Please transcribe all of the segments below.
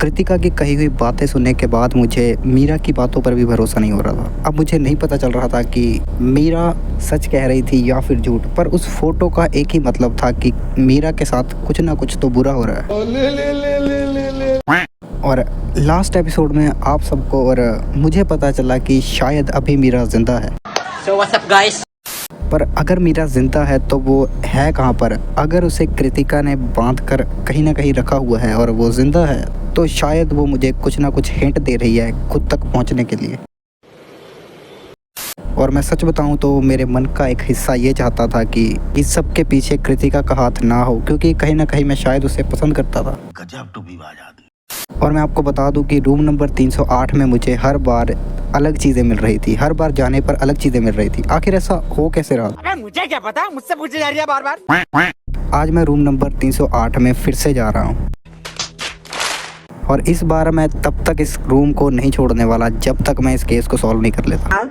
कृतिका की कही हुई बातें सुनने के बाद मुझे मीरा की बातों पर भी भरोसा नहीं हो रहा था। अब मुझे नहीं पता चल रहा था कि मीरा सच कह रही थी या फिर झूठ, पर उस फोटो का एक ही मतलब था कि मीरा के साथ कुछ ना कुछ तो बुरा हो रहा है। और लास्ट एपिसोड में आप सबको और मुझे पता चला कि शायद अभी मीरा जिंदा है। So what's up guys? पर अगर मीरा जिंदा है तो वो है कहाँ पर? अगर उसे कृतिका ने बांध कर कहीं ना कहीं रखा हुआ है और वो जिंदा है तो शायद वो मुझे कुछ ना कुछ हिंट दे रही है खुद तक पहुँचने के लिए। और मैं सच बताऊं तो मेरे मन का एक हिस्सा ये चाहता था कि इस सब के पीछे कृतिका का हाथ ना हो, क्योंकि कहीं ना कहीं मैं शायद उसे पसंद करता था। गजब टूपी बाज आदमी। और मैं आपको बता दूं कि रूम नंबर 308 में मुझे हर बार अलग चीज़ें मिल रही थी, हर बार जाने पर अलग चीज़ें मिल रही थी। आखिर ऐसा हो कैसे रहा? अबे मुझे क्या पता, मुझसे पूछे जा रही है बार-बार। आज मैं रूम नंबर 308 में फिर से जा रहा हूँ और इस बार मैं तब तक इस रूम को नहीं छोड़ने वाला जब तक मैं इस केस को सॉल्व नहीं कर लेता।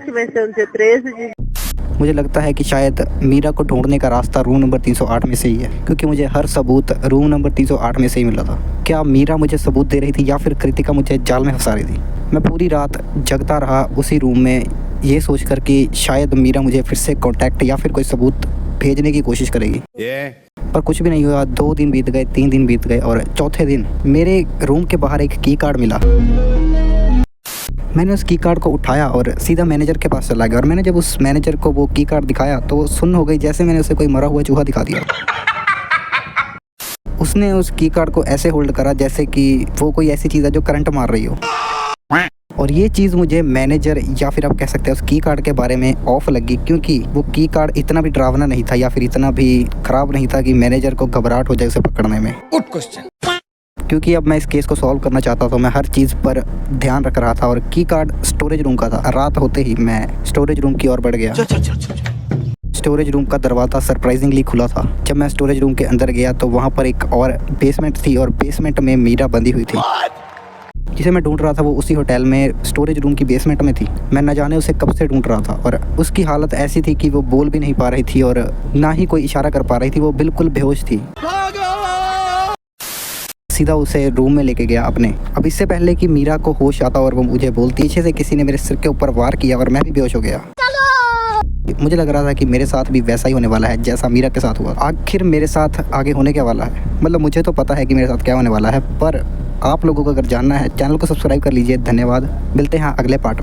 मुझे लगता है कि शायद मीरा को ढूंढने का रास्ता रूम नंबर 308 में से ही है, क्योंकि मुझे हर सबूत रूम नंबर 308 में से ही मिला था। क्या मीरा मुझे सबूत दे रही थी या फिर कृतिका मुझे जाल में फंसा रही थी? मैं पूरी रात जगता रहा उसी रूम में, ये सोचकर कि शायद मीरा मुझे फिर से कांटेक्ट या फिर कोई सबूत भेजने की कोशिश करेगी। पर कुछ भी नहीं हुआ। 2 दिन बीत गए, 3 दिन बीत गए और चौथे दिन मेरे रूम के बाहर एक की कार्ड मिला। मैंने उस की कार्ड को उठाया और सीधा मैनेजर के पास चला गया। और मैंने जब उस मैनेजर को वो की कार्ड दिखाया तो वो सुन्न हो गई, जैसे मैंने उसे कोई मरा हुआ चूहा दिखा दिया। उसने उस की कार्ड को ऐसे होल्ड करा जैसे कि वो कोई ऐसी चीज़ है जो करंट मार रही हो। और ये चीज़ मुझे मैनेजर या फिर आप कह सकते हैं उस की कार्ड के बारे में ऑफ लगी, क्योंकि वो की कार्ड इतना भी डरावना नहीं था या फिर इतना भी ख़राब नहीं था कि मैनेजर को घबराहट हो जाए उसे पकड़ने में। Good question. क्योंकि अब मैं इस केस को सॉल्व करना चाहता था, मैं हर चीज़ पर ध्यान रख रहा था। और की कार्ड स्टोरेज रूम का था। रात होते ही मैं स्टोरेज रूम की ओर बढ़ गया। स्टोरेज रूम का दरवाज़ा सरप्राइजिंगली खुला था। जब मैं स्टोरेज रूम के अंदर गया तो वहाँ पर एक और बेसमेंट थी और बेसमेंट में मीरा बंधी हुई थी। जिसे मैं ढूंढ रहा था वो उसी होटल में स्टोरेज रूम की बेसमेंट में थी। मैं न जाने उसे कब से ढूंढ रहा था और उसकी हालत ऐसी थी कि वो बोल भी नहीं पा रही थी और ना ही कोई इशारा कर पा रही थी। वो बिल्कुल बेहोश थी। सीधा उसे रूम में लेके गया अपने। अब इससे पहले कि मीरा को होश आता और वो मुझे बोलती, पीछे से किसी ने मेरे सिर के ऊपर वार किया और मैं भी बेहोश हो गया। मुझे लग रहा था कि मेरे साथ भी वैसा ही होने वाला है जैसा मीरा के साथ हुआ। आखिर मेरे साथ आगे होने क्या वाला है? मतलब मुझे तो पता है कि मेरे साथ क्या होने वाला है, पर आप लोगों को अगर जानना है चैनल को सब्सक्राइब कर लीजिए। धन्यवाद। मिलते हैं अगले पार्ट।